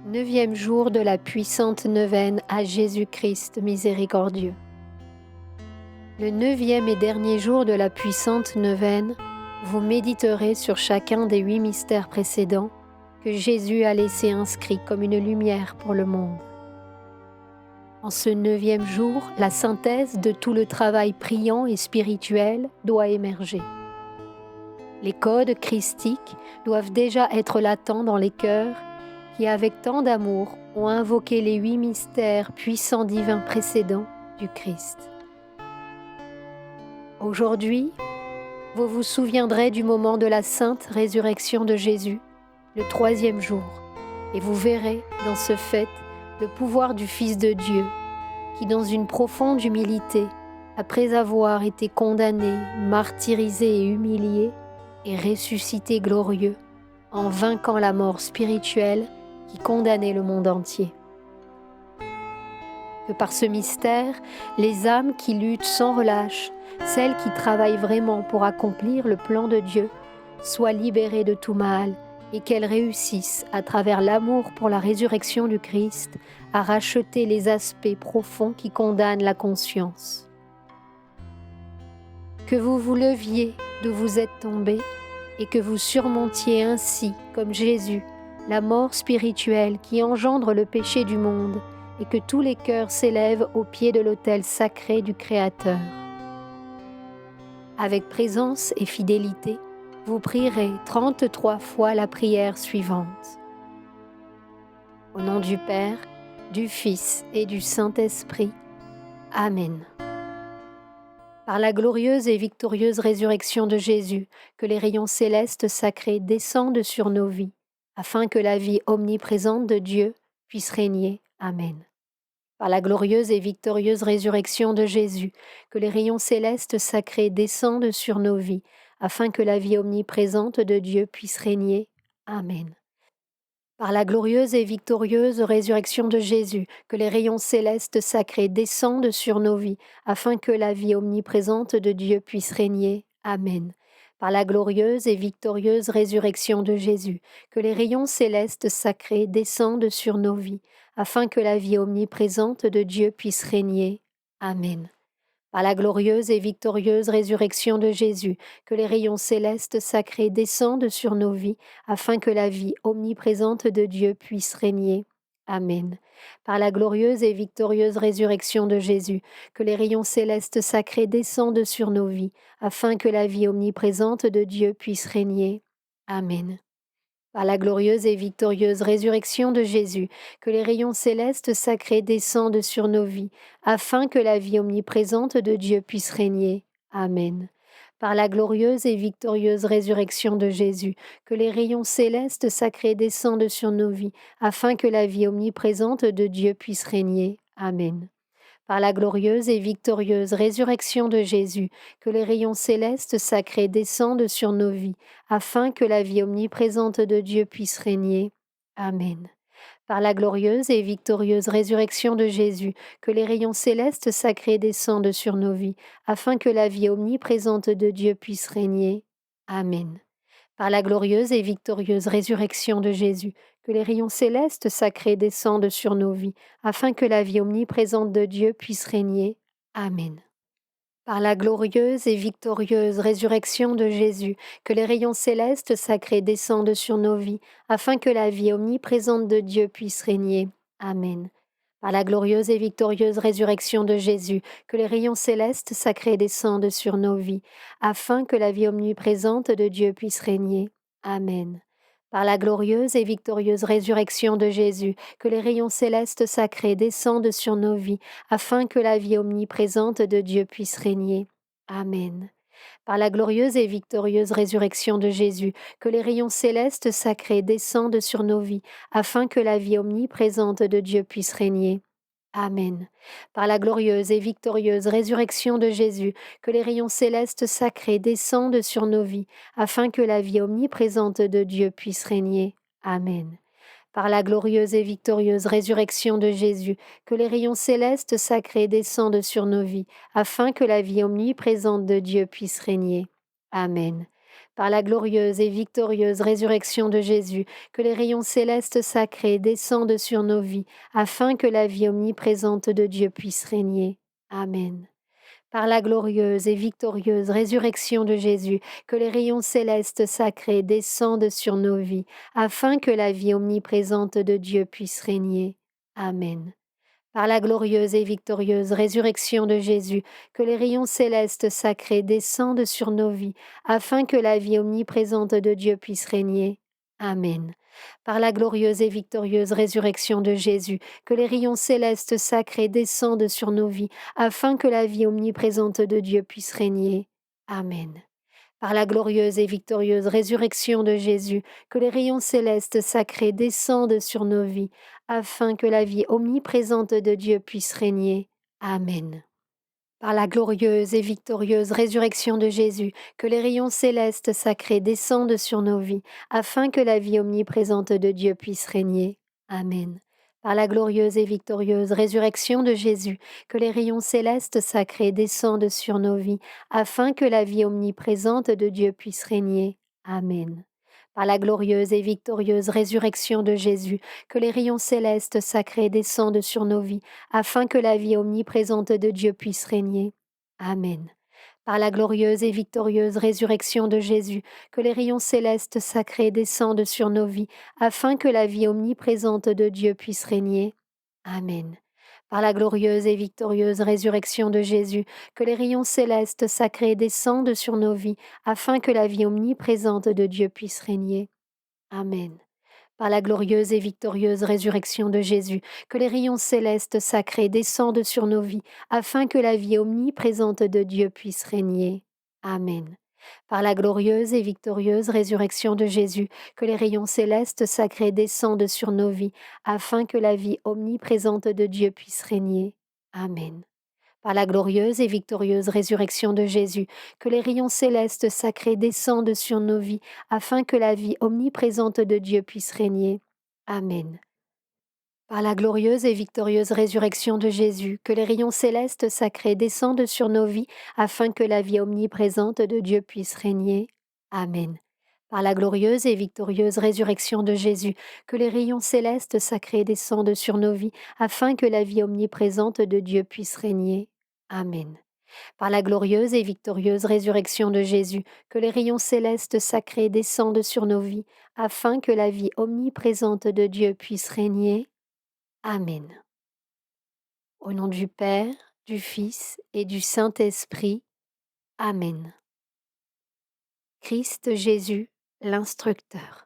Neuvième jour de la puissante neuvaine à Jésus-Christ miséricordieux. Le neuvième et dernier jour de la puissante neuvaine, vous méditerez sur chacun des 8 mystères précédents que Jésus a laissés inscrits comme une lumière pour le monde. En ce neuvième jour, la synthèse de tout le travail priant et spirituel doit émerger. Les codes christiques doivent déjà être latents dans les cœurs qui, avec tant d'amour, ont invoqué les 8 mystères puissants divins précédents du Christ. Aujourd'hui, vous vous souviendrez du moment de la sainte résurrection de Jésus, le 3e jour, et vous verrez dans ce fait le pouvoir du Fils de Dieu, qui dans une profonde humilité, après avoir été condamné, martyrisé et humilié, est ressuscité glorieux, en vainquant la mort spirituelle qui condamnait le monde entier. Que par ce mystère, les âmes qui luttent sans relâche, celles qui travaillent vraiment pour accomplir le plan de Dieu, soient libérées de tout mal et qu'elles réussissent, à travers l'amour pour la résurrection du Christ, à racheter les aspects profonds qui condamnent la conscience. Que vous vous leviez d'où vous êtes tombés et que vous surmontiez ainsi, comme Jésus, la mort spirituelle qui engendre le péché du monde et que tous les cœurs s'élèvent au pied de l'autel sacré du Créateur. Avec présence et fidélité, vous prierez 33 fois la prière suivante. Au nom du Père, du Fils et du Saint-Esprit. Amen. Par la glorieuse et victorieuse résurrection de Jésus, que les rayons célestes sacrés descendent sur nos vies, afin que la vie omniprésente de Dieu puisse régner. Amen. Par la glorieuse et victorieuse résurrection de Jésus, que les rayons célestes sacrés descendent sur nos vies, afin que la vie omniprésente de Dieu puisse régner. Amen. Par la glorieuse et victorieuse résurrection de Jésus, que les rayons célestes sacrés descendent sur nos vies, afin que la vie omniprésente de Dieu puisse régner. Amen. Par la glorieuse et victorieuse résurrection de Jésus, que les rayons célestes sacrés descendent sur nos vies, afin que la vie omniprésente de Dieu puisse régner. Amen. Par la glorieuse et victorieuse résurrection de Jésus, que les rayons célestes sacrés descendent sur nos vies, afin que la vie omniprésente de Dieu puisse régner. Amen. Par la glorieuse et victorieuse résurrection de Jésus, que les rayons célestes sacrés descendent sur nos vies, afin que la vie omniprésente de Dieu puisse régner. Amen. Par la glorieuse et victorieuse résurrection de Jésus, que les rayons célestes sacrés descendent sur nos vies, afin que la vie omniprésente de Dieu puisse régner. Amen. Par la glorieuse et victorieuse résurrection de Jésus, que les rayons célestes sacrés descendent sur nos vies, afin que la vie omniprésente de Dieu puisse régner. Amen. Par la glorieuse et victorieuse résurrection de Jésus, que les rayons célestes sacrés descendent sur nos vies, afin que la vie omniprésente de Dieu puisse régner. Amen. Par la glorieuse et victorieuse résurrection de Jésus, que les rayons célestes sacrés descendent sur nos vies, afin que la vie omniprésente de Dieu puisse régner. Amen. Par la glorieuse et victorieuse résurrection de Jésus, que les rayons célestes sacrés descendent sur nos vies, afin que la vie omniprésente de Dieu puisse régner. Amen. Par la glorieuse et victorieuse résurrection de Jésus, que les rayons célestes sacrés descendent sur nos vies, afin que la vie omniprésente de Dieu puisse régner. Amen. Par la glorieuse et victorieuse résurrection de Jésus, que les rayons célestes sacrés descendent sur nos vies, afin que la vie omniprésente de Dieu puisse régner. Amen. Par la glorieuse et victorieuse résurrection de Jésus, que les rayons célestes sacrés descendent sur nos vies, afin que la vie omniprésente de Dieu puisse régner. Amen. Par la glorieuse et victorieuse résurrection de Jésus, que les rayons célestes sacrés descendent sur nos vies, afin que la vie omniprésente de Dieu puisse régner. Amen. Par la glorieuse et victorieuse résurrection de Jésus, que les rayons célestes sacrés descendent sur nos vies, afin que la vie omniprésente de Dieu puisse régner. Amen. Par la glorieuse et victorieuse résurrection de Jésus, que les rayons célestes sacrés descendent sur nos vies, afin que la vie omniprésente de Dieu puisse régner. Amen. Par la glorieuse et victorieuse résurrection de Jésus, que les rayons célestes sacrés descendent sur nos vies, afin que la vie omniprésente de Dieu puisse régner. Amen. Par la glorieuse et victorieuse résurrection de Jésus, que les rayons célestes sacrés descendent sur nos vies, afin que la vie omniprésente de Dieu puisse régner. Amen. Par la glorieuse et victorieuse résurrection de Jésus, que les rayons célestes sacrés descendent sur nos vies, afin que la vie omniprésente de Dieu puisse régner. Amen. Par la glorieuse et victorieuse résurrection de Jésus, que les rayons célestes sacrés descendent sur nos vies, afin que la vie omniprésente de Dieu puisse régner. Amen. Par la glorieuse et victorieuse résurrection de Jésus, que les rayons célestes sacrés descendent sur nos vies, afin que la vie omniprésente de Dieu puisse régner. Amen. Par la glorieuse et victorieuse résurrection de Jésus, que les rayons célestes sacrés descendent sur nos vies, afin que la vie omniprésente de Dieu puisse régner. Amen. Par la glorieuse et victorieuse résurrection de Jésus, que les rayons célestes sacrés descendent sur nos vies, afin que la vie omniprésente de Dieu puisse régner. Amen. Par la glorieuse et victorieuse résurrection de Jésus, que les rayons célestes sacrés descendent sur nos vies, afin que la vie omniprésente de Dieu puisse régner. Amen. Par la glorieuse et victorieuse résurrection de Jésus, que les rayons célestes sacrés descendent sur nos vies, afin que la vie omniprésente de Dieu puisse régner. Amen. Par la glorieuse et victorieuse résurrection de Jésus, que les rayons célestes sacrés descendent sur nos vies, afin que la vie omniprésente de Dieu puisse régner. Amen. Par la glorieuse et victorieuse résurrection de Jésus, que les rayons célestes sacrés descendent sur nos vies, afin que la vie omniprésente de Dieu puisse régner. Amen. Par la glorieuse et victorieuse résurrection de Jésus, que les rayons célestes sacrés descendent sur nos vies, afin que la vie omniprésente de Dieu puisse régner. Amen. Par la glorieuse et victorieuse résurrection de Jésus, que les rayons célestes sacrés descendent sur nos vies, afin que la vie omniprésente de Dieu puisse régner. Amen. Par la glorieuse et victorieuse résurrection de Jésus, que les rayons célestes sacrés descendent sur nos vies, afin que la vie omniprésente de Dieu puisse régner. Amen. Par la glorieuse et victorieuse résurrection de Jésus, que les rayons célestes sacrés descendent sur nos vies, afin que la vie omniprésente de Dieu puisse régner. Amen. Par la glorieuse et victorieuse résurrection de Jésus, que les rayons célestes sacrés descendent sur nos vies, afin que la vie omniprésente de Dieu puisse régner. Amen. Au nom du Père, du Fils et du Saint-Esprit. Amen. Christ Jésus, l'instructeur.